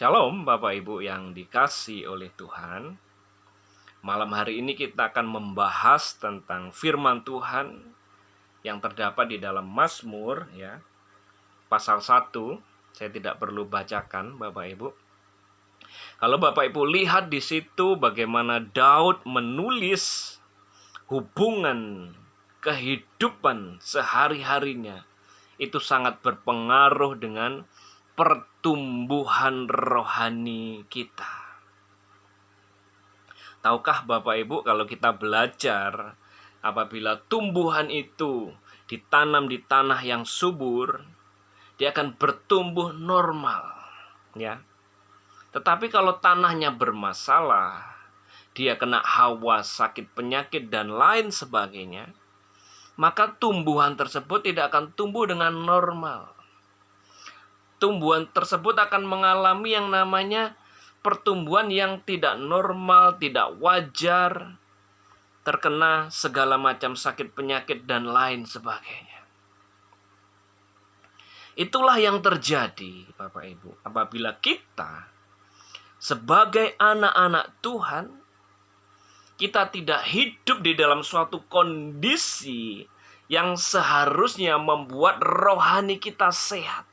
Shalom Bapak Ibu yang dikasihi oleh Tuhan. Malam hari ini kita akan membahas tentang firman Tuhan yang terdapat di dalam Mazmur ya. Pasal 1, saya tidak perlu bacakan Bapak Ibu. Kalau Bapak Ibu lihat di situ bagaimana Daud menulis hubungan kehidupan sehari-harinya, itu sangat berpengaruh dengan pertumbuhan rohani kita. Tahukah Bapak Ibu, kalau kita belajar, apabila tumbuhan itu ditanam di tanah yang subur, dia akan bertumbuh normal, ya. Tetapi kalau tanahnya bermasalah, dia kena hawa, sakit, penyakit, dan lain sebagainya, maka tumbuhan tersebut tidak akan tumbuh dengan normal. Tumbuhan tersebut akan mengalami yang namanya pertumbuhan yang tidak normal, tidak wajar, terkena segala macam sakit, penyakit, dan lain sebagainya. Itulah yang terjadi, Bapak Ibu, apabila kita sebagai anak-anak Tuhan, kita tidak hidup di dalam suatu kondisi yang seharusnya membuat rohani kita sehat.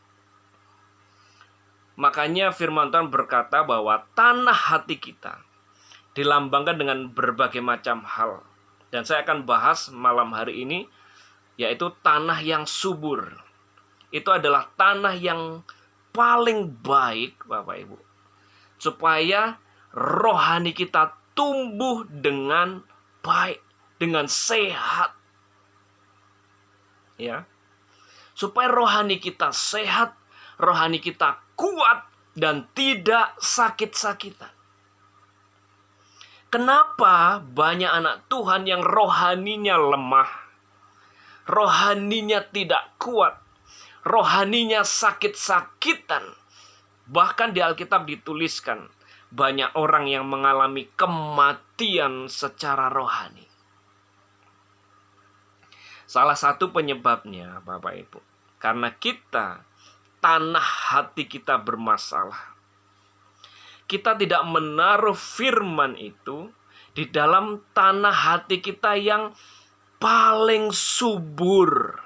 Makanya firman Tuhan berkata bahwa tanah hati kita dilambangkan dengan berbagai macam hal. Dan saya akan bahas malam hari ini, yaitu tanah yang subur. Itu adalah tanah yang paling baik, Bapak Ibu, supaya rohani kita tumbuh dengan baik, dengan sehat. Ya. Supaya rohani kita sehat, rohani kita kuat dan tidak sakit-sakitan. Kenapa banyak anak Tuhan yang rohaninya lemah, rohaninya tidak kuat, rohaninya sakit-sakitan? Bahkan di Alkitab dituliskan, banyak orang yang mengalami kematian secara rohani. Salah satu penyebabnya, Bapak Ibu, karena tanah hati kita bermasalah. Kita tidak menaruh firman itu di dalam tanah hati kita yang paling subur.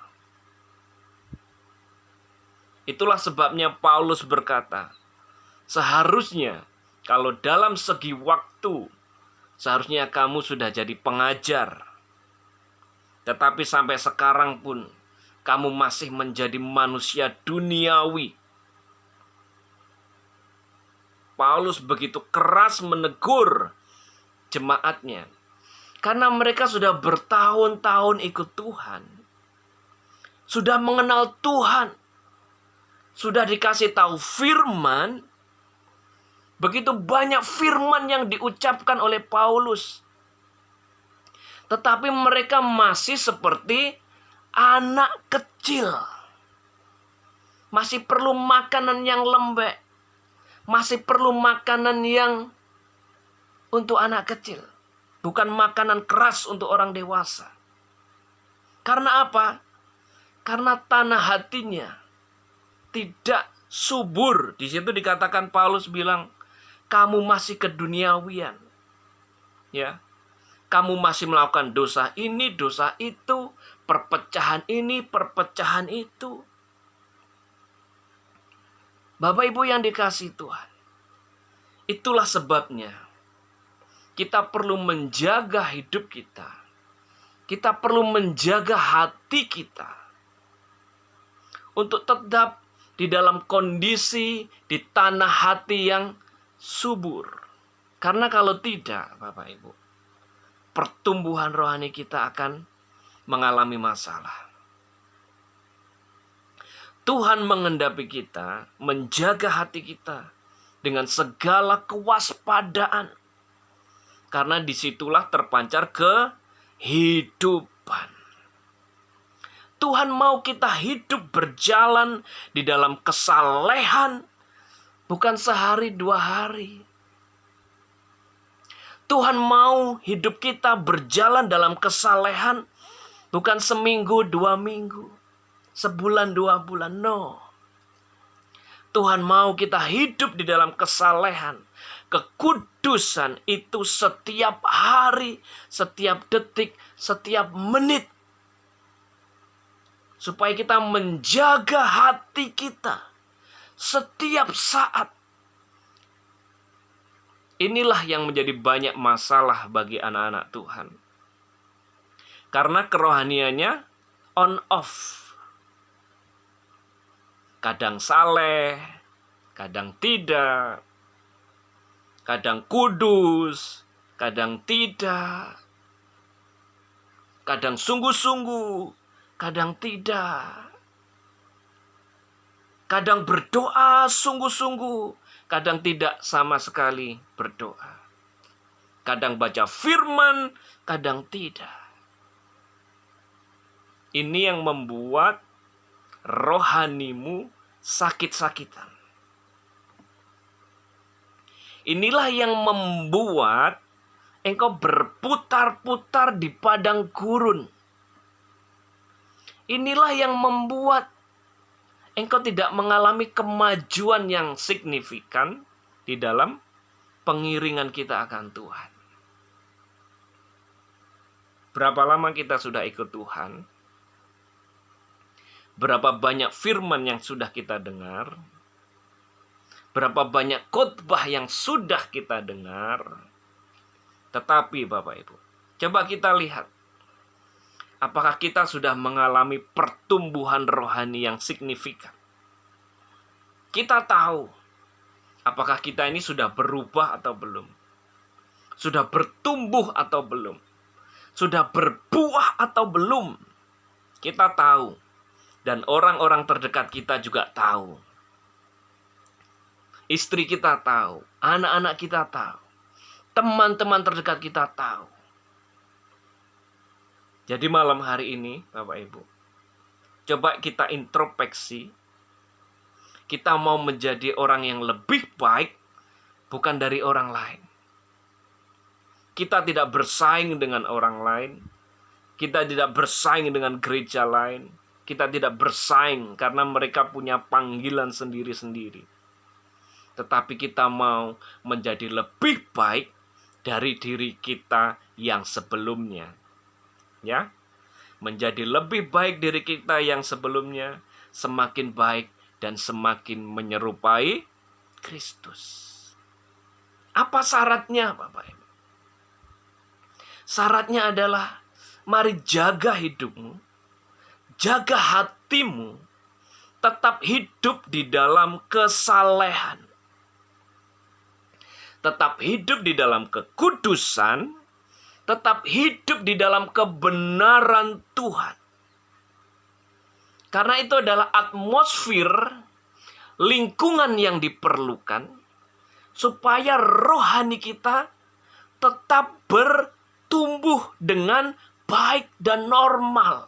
Itulah sebabnya Paulus berkata, seharusnya kalau dalam segi waktu, seharusnya kamu sudah jadi pengajar. Tetapi sampai sekarang pun, kamu masih menjadi manusia duniawi. Paulus begitu keras menegur jemaatnya. Karena mereka sudah bertahun-tahun ikut Tuhan. Sudah mengenal Tuhan. Sudah dikasih tahu firman. Begitu banyak firman yang diucapkan oleh Paulus. Tetapi mereka masih seperti anak kecil. Masih perlu makanan yang lembek. Masih perlu makanan yang untuk anak kecil. Bukan makanan keras untuk orang dewasa. Karena apa? Karena tanah hatinya tidak subur. Di situ dikatakan Paulus bilang, kamu masih keduniawian. Ya. Kamu masih melakukan dosa ini, dosa itu, perpecahan ini, perpecahan itu. Bapak Ibu yang dikasihi Tuhan, itulah sebabnya kita perlu menjaga hidup kita. Kita perlu menjaga hati kita untuk tetap di dalam kondisi di tanah hati yang subur. Karena kalau tidak, Bapak Ibu, pertumbuhan rohani kita akan mengalami masalah. Tuhan mengendapi kita, menjaga hati kita dengan segala kewaspadaan. Karena disitulah terpancar kehidupan. Tuhan mau kita hidup berjalan di dalam kesalehan, bukan sehari dua hari. Tuhan mau hidup kita berjalan dalam kesalehan, bukan seminggu, 2 minggu, sebulan, 2 bulan. No. Tuhan mau kita hidup di dalam kesalehan. Kekudusan itu setiap hari, setiap detik, setiap menit. Supaya kita menjaga hati kita setiap saat. Inilah yang menjadi banyak masalah bagi anak-anak Tuhan. Karena kerohaniannya on off. Kadang saleh, kadang tidak. Kadang kudus, kadang tidak. Kadang sungguh-sungguh, kadang tidak. Kadang berdoa sungguh-sungguh, kadang tidak sama sekali berdoa. Kadang baca firman, kadang tidak. Ini yang membuat rohanimu sakit-sakitan. Inilah yang membuat engkau berputar-putar di padang gurun. Inilah yang membuat engkau tidak mengalami kemajuan yang signifikan di dalam pengiringan kita akan Tuhan. Berapa lama kita sudah ikut Tuhan? Berapa banyak firman yang sudah kita dengar? Berapa banyak khotbah yang sudah kita dengar? Tetapi Bapak Ibu, coba kita lihat. Apakah kita sudah mengalami pertumbuhan rohani yang signifikan? Kita tahu apakah kita ini sudah berubah atau belum? Sudah bertumbuh atau belum? Sudah berbuah atau belum? Kita tahu. Dan orang-orang terdekat kita juga tahu. Istri kita tahu, anak-anak kita tahu, teman-teman terdekat kita tahu. Jadi malam hari ini, Bapak Ibu, coba kita introspeksi. Kita mau menjadi orang yang lebih baik, bukan dari orang lain. Kita tidak bersaing dengan orang lain. Kita tidak bersaing dengan gereja lain. Kita tidak bersaing karena mereka punya panggilan sendiri-sendiri. Tetapi kita mau menjadi lebih baik dari diri kita yang sebelumnya. Ya, menjadi lebih baik dari kita yang sebelumnya, semakin baik dan semakin menyerupai Kristus. Apa syaratnya, Bapak Ibu? Syaratnya adalah mari jaga hidupmu, jaga hatimu, tetap hidup di dalam kesalehan. Tetap hidup di dalam kekudusan, tetap hidup di dalam kebenaran Tuhan. Karena itu adalah atmosfer, lingkungan yang diperlukan, supaya rohani kita tetap bertumbuh dengan baik dan normal.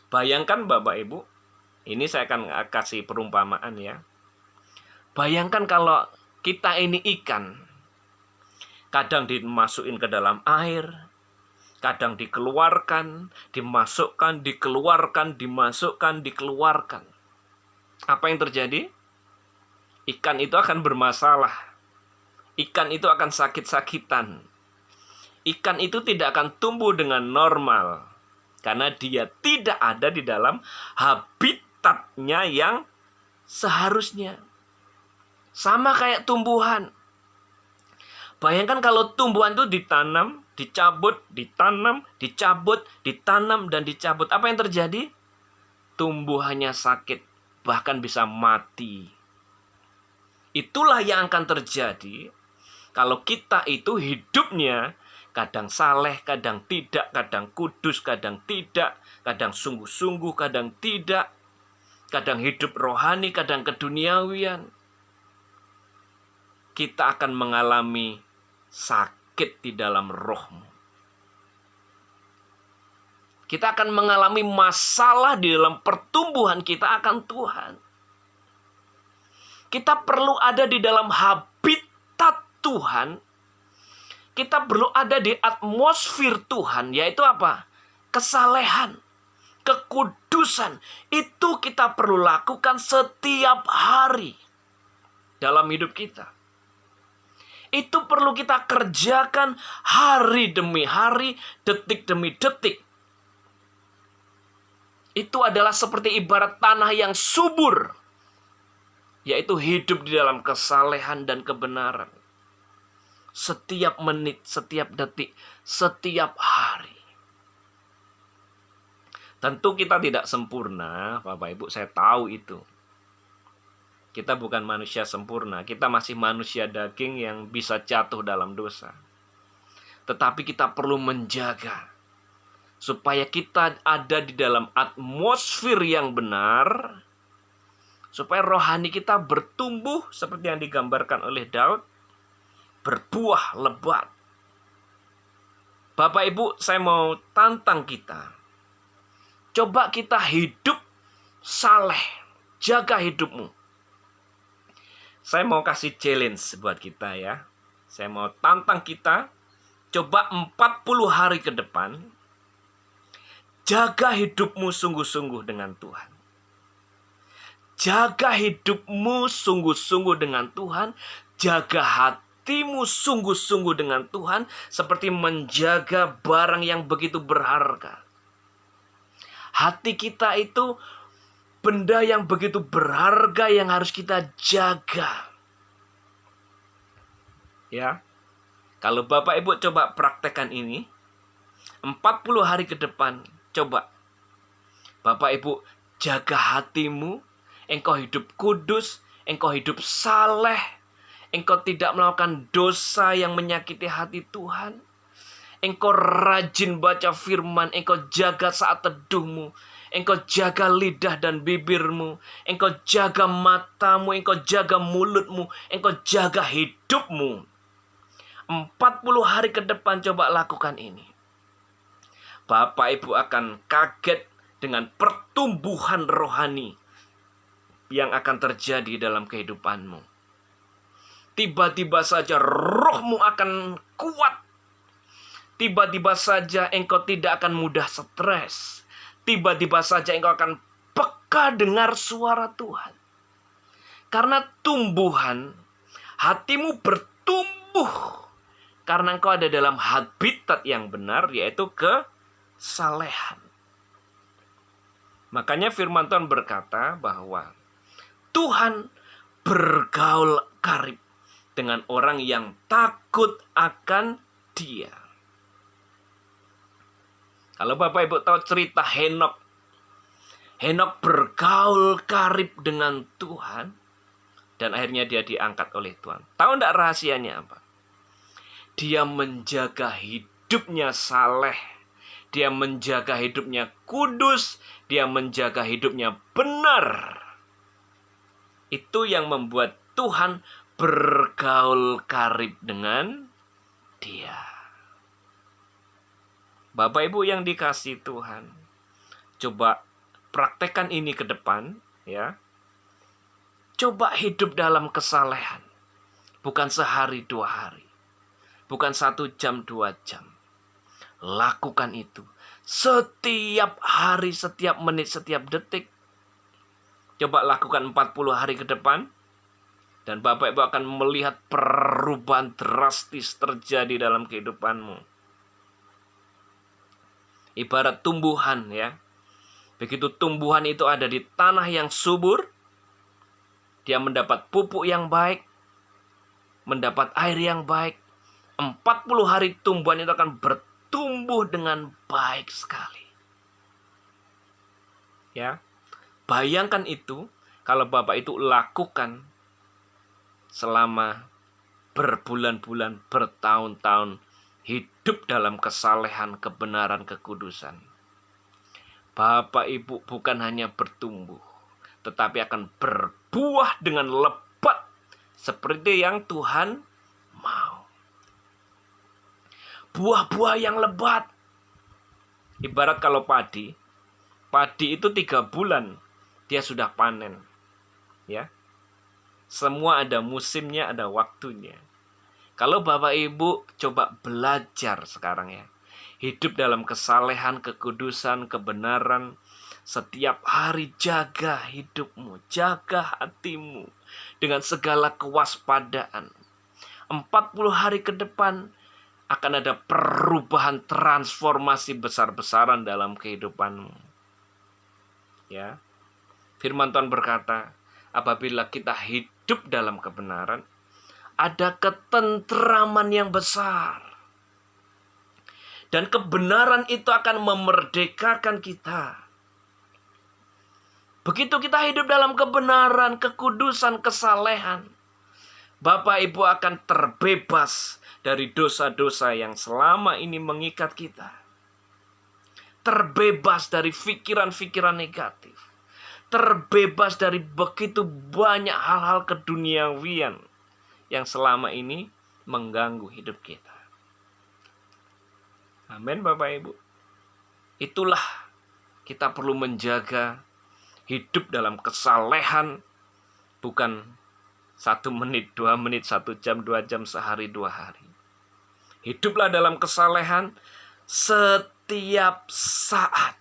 Bayangkan Bapak Ibu, ini saya akan kasih perumpamaan ya. Bayangkan kalau kita ini ikan, kadang dimasukin ke dalam air, kadang dikeluarkan, dimasukkan, dikeluarkan, dimasukkan, dikeluarkan. Apa yang terjadi? Ikan itu akan bermasalah. Ikan itu akan sakit-sakitan. Ikan itu tidak akan tumbuh dengan normal, karena dia tidak ada di dalam habitatnya yang seharusnya. Sama kayak tumbuhan. Bayangkan kalau tumbuhan itu ditanam, dicabut, ditanam, dicabut, ditanam, dan dicabut. Apa yang terjadi? Tumbuhannya sakit, bahkan bisa mati. Itulah yang akan terjadi kalau kita itu hidupnya kadang saleh, kadang tidak, kadang kudus, kadang tidak, kadang sungguh-sungguh, kadang tidak, kadang hidup rohani, kadang keduniawian. Kita akan mengalami sakit di dalam rohmu. Kita akan mengalami masalah di dalam pertumbuhan kita akan Tuhan. Kita perlu ada di dalam habitat Tuhan. Kita perlu ada di atmosfer Tuhan, yaitu apa? Kesalehan, kekudusan. Itu kita perlu lakukan setiap hari dalam hidup kita. Itu perlu kita kerjakan hari demi hari, detik demi detik. Itu adalah seperti ibarat tanah yang subur, yaitu hidup di dalam kesalehan dan kebenaran. Setiap menit, setiap detik, setiap hari. Tentu kita tidak sempurna, Bapak Ibu, saya tahu itu. Kita bukan manusia sempurna, kita masih manusia daging yang bisa jatuh dalam dosa. Tetapi kita perlu menjaga supaya kita ada di dalam atmosfer yang benar, supaya rohani kita bertumbuh seperti yang digambarkan oleh Daud, berbuah lebat. Bapak Ibu, saya mau tantang kita. Coba kita hidup saleh, jaga hidupmu. Saya mau kasih challenge buat kita ya. Saya mau tantang kita, coba 40 hari ke depan, jaga hidupmu sungguh-sungguh dengan Tuhan. Jaga hidupmu sungguh-sungguh dengan Tuhan, jaga hatimu sungguh-sungguh dengan Tuhan, seperti menjaga barang yang begitu berharga. Hati kita itu benda yang begitu berharga yang harus kita jaga. Ya. Kalau Bapak Ibu coba praktekkan ini, 40 hari ke depan, coba. Bapak Ibu jaga hatimu, engkau hidup kudus, engkau hidup saleh, engkau tidak melakukan dosa yang menyakiti hati Tuhan. Engkau rajin baca firman, engkau jaga saat teduhmu, engkau jaga lidah dan bibirmu, engkau jaga matamu, engkau jaga mulutmu, engkau jaga hidupmu. 40 hari ke depan coba lakukan ini. Bapak Ibu akan kaget dengan pertumbuhan rohani yang akan terjadi dalam kehidupanmu. Tiba-tiba saja rohmu akan kuat. Tiba-tiba saja engkau tidak akan mudah stres. Tiba-tiba saja engkau akan peka dengar suara Tuhan. Karena tumbuhan, hatimu bertumbuh. Karena engkau ada dalam habitat yang benar, yaitu kesalehan. Makanya firman Tuhan berkata bahwa Tuhan bergaul karib dengan orang yang takut akan Dia. Kalau Bapak Ibu tahu cerita Henokh, Henokh bergaul karib dengan Tuhan dan akhirnya dia diangkat oleh Tuhan. Tahu enggak rahasianya apa? Dia menjaga hidupnya saleh, dia menjaga hidupnya kudus, dia menjaga hidupnya benar. Itu yang membuat Tuhan bergaul karib dengan dia. Bapak Ibu yang dikasihi Tuhan, coba praktekkan ini ke depan, ya. Coba hidup dalam kesalehan, bukan sehari 2 hari, bukan 1 jam 2 jam. Lakukan itu setiap hari, setiap menit, setiap detik. Coba lakukan 40 hari ke depan, dan Bapak Ibu akan melihat perubahan drastis terjadi dalam kehidupanmu. Ibarat tumbuhan, ya. Begitu tumbuhan itu ada di tanah yang subur, dia mendapat pupuk yang baik, mendapat air yang baik. 40 hari tumbuhan itu akan bertumbuh dengan baik sekali. Ya. Bayangkan itu kalau Bapak itu lakukan selama berbulan-bulan, bertahun-tahun, hidup dalam kesalehan, kebenaran, kekudusan. Bapak Ibu bukan hanya bertumbuh, tetapi akan berbuah dengan lebat seperti yang Tuhan mau. Buah-buah yang lebat. Ibarat kalau padi itu 3 bulan dia sudah panen. Ya. Semua ada musimnya, ada waktunya. Kalau Bapak Ibu coba belajar sekarang, ya. Hidup dalam kesalehan, kekudusan, kebenaran, Setiap hari jaga hidupmu, jaga hatimu dengan segala kewaspadaan. 40 hari ke depan akan ada perubahan transformasi besar-besaran dalam kehidupanmu. Ya. Firman Tuhan berkata, apabila kita hidup dalam kebenaran, ada ketentraman yang besar. Dan kebenaran itu akan memerdekakan kita. Begitu kita hidup dalam kebenaran, kekudusan, kesalehan, Bapak Ibu akan terbebas dari dosa-dosa yang selama ini mengikat kita. Terbebas dari pikiran-pikiran negatif. Terbebas dari begitu banyak hal-hal keduniawian yang selama ini mengganggu hidup kita. Amin Bapak Ibu. Itulah kita perlu menjaga hidup dalam kesalehan, bukan 1 menit, 2 menit, 1 jam, 2 jam, sehari, 2 hari. Hiduplah dalam kesalehan setiap saat,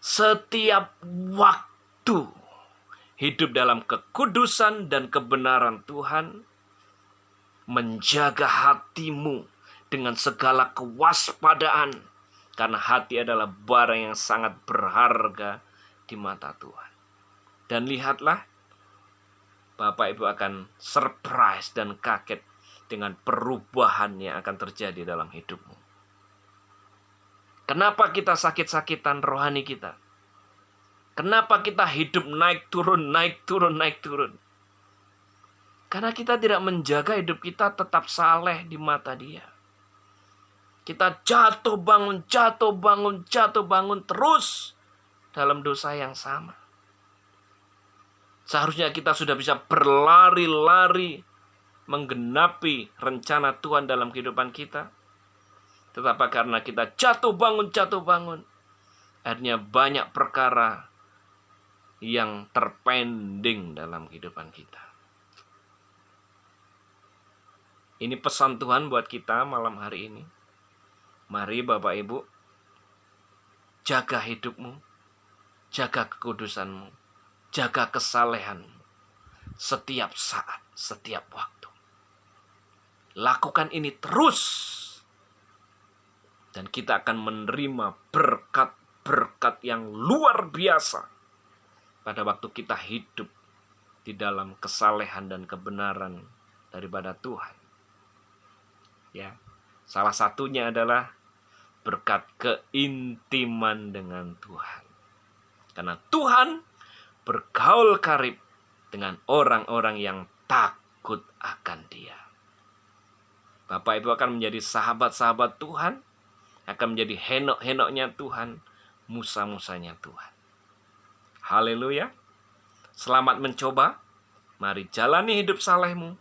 setiap waktu. Hidup dalam kekudusan dan kebenaran Tuhan, menjaga hatimu dengan segala kewaspadaan, karena hati adalah barang yang sangat berharga di mata Tuhan. Dan lihatlah, Bapak Ibu akan surprise dan kaget dengan perubahan yang akan terjadi dalam hidupmu. Kenapa kita sakit-sakitan rohani kita? Kenapa kita hidup naik turun, naik turun, naik turun? Karena kita tidak menjaga hidup kita tetap saleh di mata Dia. Kita jatuh bangun, jatuh bangun, jatuh bangun terus dalam dosa yang sama. Seharusnya kita sudah bisa berlari-lari menggenapi rencana Tuhan dalam kehidupan kita. Tetapi karena kita jatuh bangun, akhirnya banyak perkara yang terpending dalam kehidupan kita. Ini pesan Tuhan buat kita malam hari ini. Mari Bapak Ibu, jaga hidupmu, jaga kekudusanmu, jaga kesalehanmu setiap saat, setiap waktu. Lakukan ini terus, dan kita akan menerima berkat-berkat yang luar biasa pada waktu kita hidup di dalam kesalehan dan kebenaran daripada Tuhan. Ya, salah satunya adalah berkat keintiman dengan Tuhan. Karena Tuhan bergaul karib dengan orang-orang yang takut akan Dia. Bapak Ibu akan menjadi sahabat-sahabat Tuhan, akan menjadi henok-henoknya Tuhan, musa-musanya Tuhan. Haleluya. Selamat mencoba. Mari jalani hidup salehmu.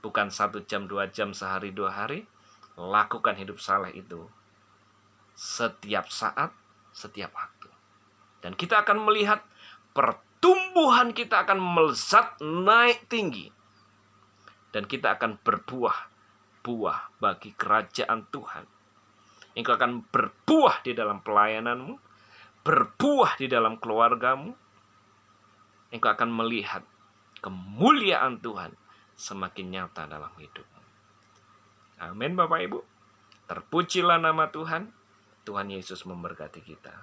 Bukan 1 jam, 2 jam, sehari, 2 hari. Lakukan hidup saleh itu setiap saat, setiap waktu. Dan kita akan melihat pertumbuhan kita akan melesat naik tinggi. Dan kita akan berbuah bagi kerajaan Tuhan. Engkau akan berbuah di dalam pelayananmu, berbuah di dalam keluargamu. Engkau akan melihat kemuliaan Tuhan semakin nyata dalam hidupmu. Amin Bapak Ibu. Terpujilah nama Tuhan. Tuhan Yesus memberkati kita.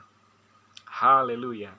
Haleluya.